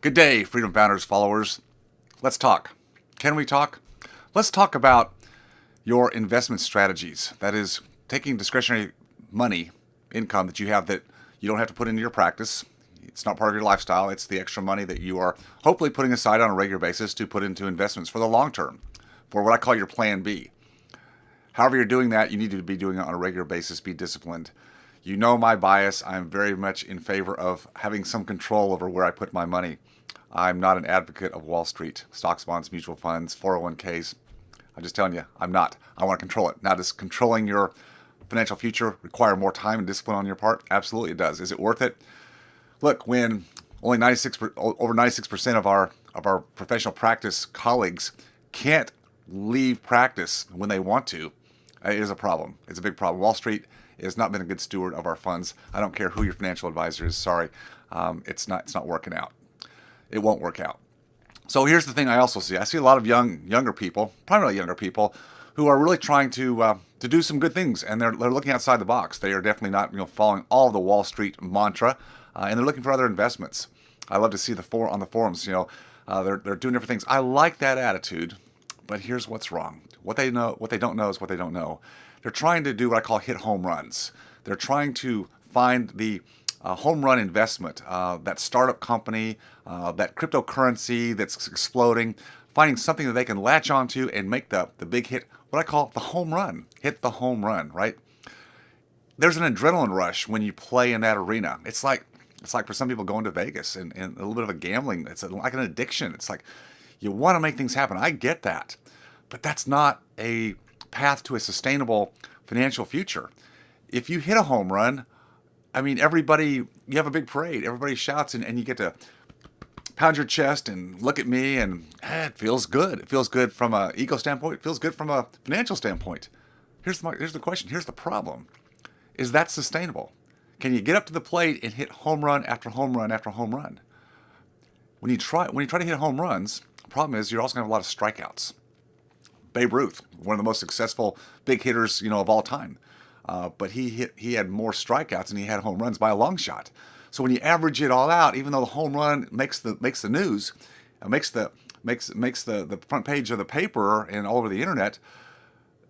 Good day, Freedom Founders followers. Let's talk. Can we talk? Let's talk about your investment strategies. That is, taking discretionary money, income that you have that you don't have to put into your practice. It's not part of your lifestyle. It's the extra money that you are hopefully putting aside on a regular basis to put into investments for the long term, for what I call your plan B. However you're doing that, you need to be doing it on a regular basis. Be disciplined. You know my bias. I'm very much in favor of having some control over where I put my money. I'm not an advocate of Wall Street, stocks, bonds, mutual funds, 401ks. I'm just telling you, I'm not. I want to control it. Now, does controlling your financial future require more time and discipline on your part? Absolutely it does. Is it worth it? Look, when only over 96% of our professional practice colleagues can't leave practice when they want to, it is a problem. It's a big problem. Wall Street has not been a good steward of our funds. I don't care who your financial advisor is. Sorry, it's not working out. It won't work out. So here's the thing I also see. I see a lot of younger people, primarily younger people, who are really trying to do some good things, and they're looking outside the box. They are definitely not following all of the Wall Street mantra, and they're looking for other investments. I love to see on the forums. They're doing different things. I like that attitude, but here's what's wrong. What they don't know is what they don't know. They're trying to do what I call hit home runs. They're trying to find the home run investment, that startup company, that cryptocurrency that's exploding, finding something that they can latch onto and make the big hit, what I call the home run. Hit the home run, right? There's an adrenaline rush when you play in that arena. It's like for some people going to Vegas and a little bit of a gambling. It's like an addiction. It's like you want to make things happen. I get that. But that's not a path to a sustainable financial future. If you hit a home run, I mean, you have a big parade. Everybody shouts and you get to pound your chest and look at me and it feels good. It feels good from an ego standpoint. It feels good from a financial standpoint. Here's the question. Here's the problem. Is that sustainable? Can you get up to the plate and hit home run after home run after home run? When you try to hit home runs, the problem is you're also going to have a lot of strikeouts. Babe Ruth, one of the most successful big hitters, of all time. But he had more strikeouts than he had home runs by a long shot. So when you average it all out, even though the home run makes the news, makes the front page of the paper and all over the internet,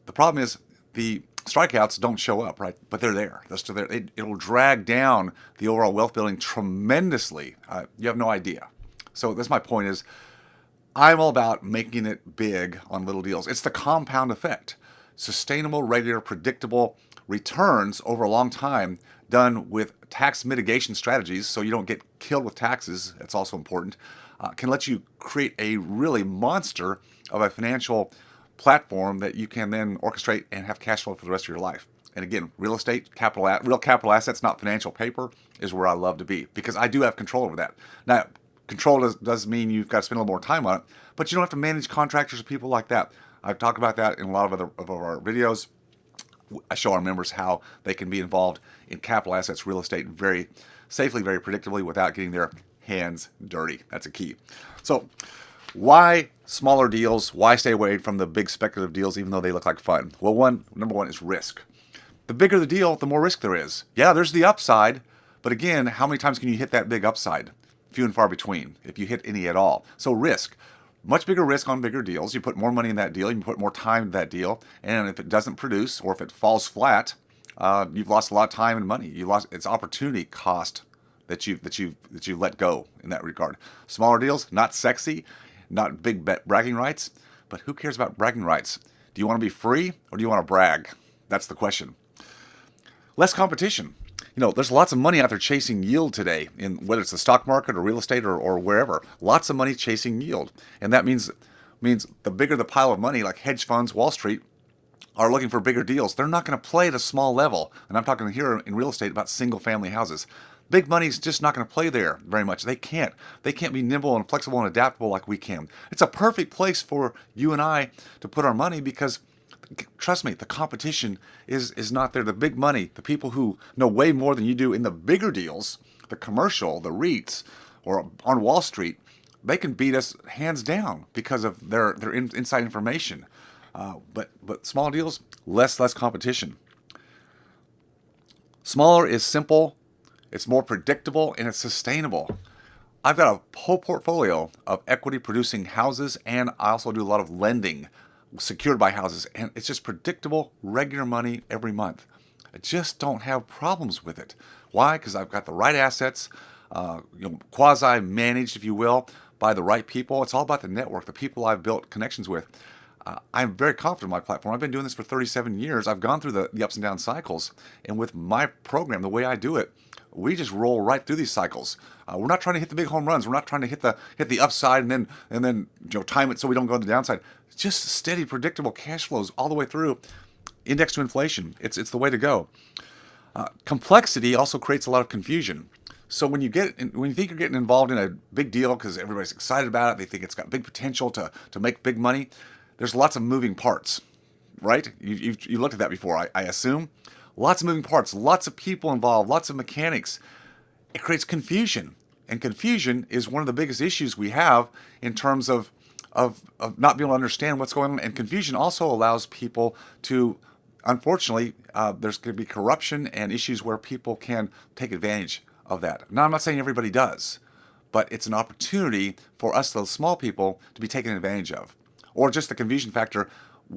the problem is the strikeouts don't show up, right? But they're there. They're still there. It'll drag down the overall wealth building tremendously. You have no idea. So that's my point is, I'm all about making it big on little deals. It's the compound effect. Sustainable, regular, predictable returns over a long time done with tax mitigation strategies so you don't get killed with taxes. That's also important. Can let you create a really monster of a financial platform that you can then orchestrate and have cash flow for the rest of your life. And again, real estate, real capital assets, not financial paper, is where I love to be because I do have control over that. Now, control does mean you've got to spend a little more time on it, but you don't have to manage contractors or people like that. I've talked about that in a lot of our videos. I show our members how they can be involved in capital assets, real estate, very safely, very predictably without getting their hands dirty. That's a key. So why smaller deals? Why stay away from the big speculative deals even though they look like fun? Well, number one is risk. The bigger the deal, the more risk there is. Yeah, there's the upside, but again, how many times can you hit that big upside? Few and far between, if you hit any at all. So risk. Much bigger risk on bigger deals. You put more money in that deal, you put more time in that deal, and if it doesn't produce or if it falls flat, you've lost a lot of time and money. You lost its opportunity cost that you let go in that regard. Smaller deals, not sexy, not big bragging rights, but who cares about bragging rights? Do you want to be free or do you want to brag? That's the question. Less competition. There's lots of money out there chasing yield today, in whether it's the stock market or real estate or wherever. Lots of money chasing yield, and that means the bigger the pile of money, like hedge funds, Wall Street, are looking for bigger deals. They're not going to play at a small level, and I'm talking here in real estate about single-family houses. Big money's just not going to play there very much. They can't. They can't be nimble and flexible and adaptable like we can. It's a perfect place for you and I to put our money because, trust me, the competition is not there. The big money, the people who know way more than you do in the bigger deals, the commercial, the REITs, or on Wall Street, they can beat us hands down because of their inside information. But small deals, less competition. Smaller is simple, it's more predictable, and it's sustainable. I've got a whole portfolio of equity producing houses, and I also do a lot of lending secured by houses, and it's just predictable, regular money every month. I just don't have problems with it. Why? Because I've got the right assets, quasi managed, if you will, by the right people. It's all about the network, the people I've built connections with. I'm very confident in my platform. I've been doing this for 37 years. I've gone through the ups and down cycles. And with my program, the way I do it, we just roll right through these cycles. We're not trying to hit the big home runs. We're not trying to hit the upside and then time it so we don't go to the downside. Just steady, predictable cash flows all the way through. Index to inflation. It's the way to go. Complexity also creates a lot of confusion. So when you think you're getting involved in a big deal because everybody's excited about it, they think it's got big potential to make big money. There's lots of moving parts, right? You looked at that before, I assume. Lots of moving parts, lots of people involved, lots of mechanics. It creates confusion, and confusion is one of the biggest issues we have in terms of not being able to understand what's going on. And confusion also allows people to, unfortunately, there's going to be corruption and issues where people can take advantage of that. Now, I'm not saying everybody does, but it's an opportunity for us, those small people, to be taken advantage of. Or just the confusion factor,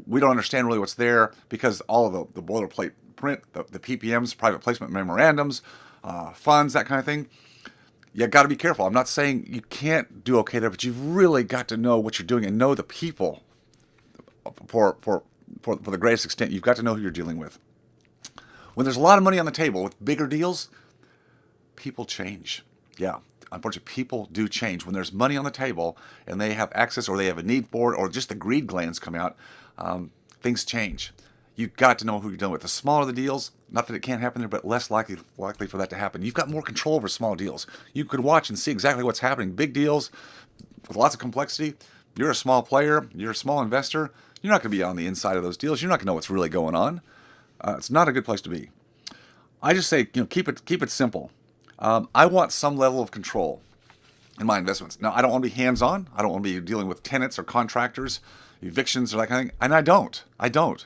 we don't understand really what's there because all of the boilerplate print, the PPMs, private placement memorandums, funds, that kind of thing. You got to be careful. I'm not saying you can't do okay there, but you've really got to know what you're doing and know the people for the greatest extent. You've got to know who you're dealing with. When there's a lot of money on the table with bigger deals, people change. Yeah, unfortunately, people do change. When there's money on the table and they have access or they have a need for it or just the greed glands come out, things change. You've got to know who you're dealing with. The smaller the deals, not that it can't happen there, but less likely for that to happen. You've got more control over small deals. You could watch and see exactly what's happening. Big deals with lots of complexity. You're a small player. You're a small investor. You're not going to be on the inside of those deals. You're not going to know what's really going on. It's not a good place to be. I just say, keep it simple. I want some level of control in my investments. Now, I don't want to be hands-on. I don't want to be dealing with tenants or contractors, evictions or that kind of thing. And I don't.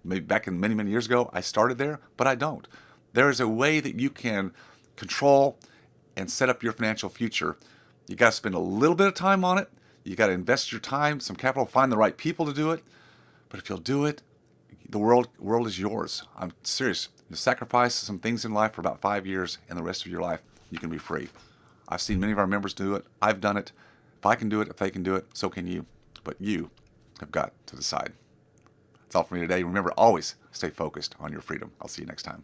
Maybe back in many years ago, I started there, but I don't. There is a way that you can control and set up your financial future. You got to spend a little bit of time on it. You got to invest your time, some capital, find the right people to do it. But if you'll do it, the world is yours. I'm serious. You sacrifice some things in life for about 5 years, and the rest of your life, you can be free. I've seen many of our members do it. I've done it. If I can do it, if they can do it, so can you. But you have got to decide. That's all for me today. Remember, always stay focused on your freedom. I'll see you next time.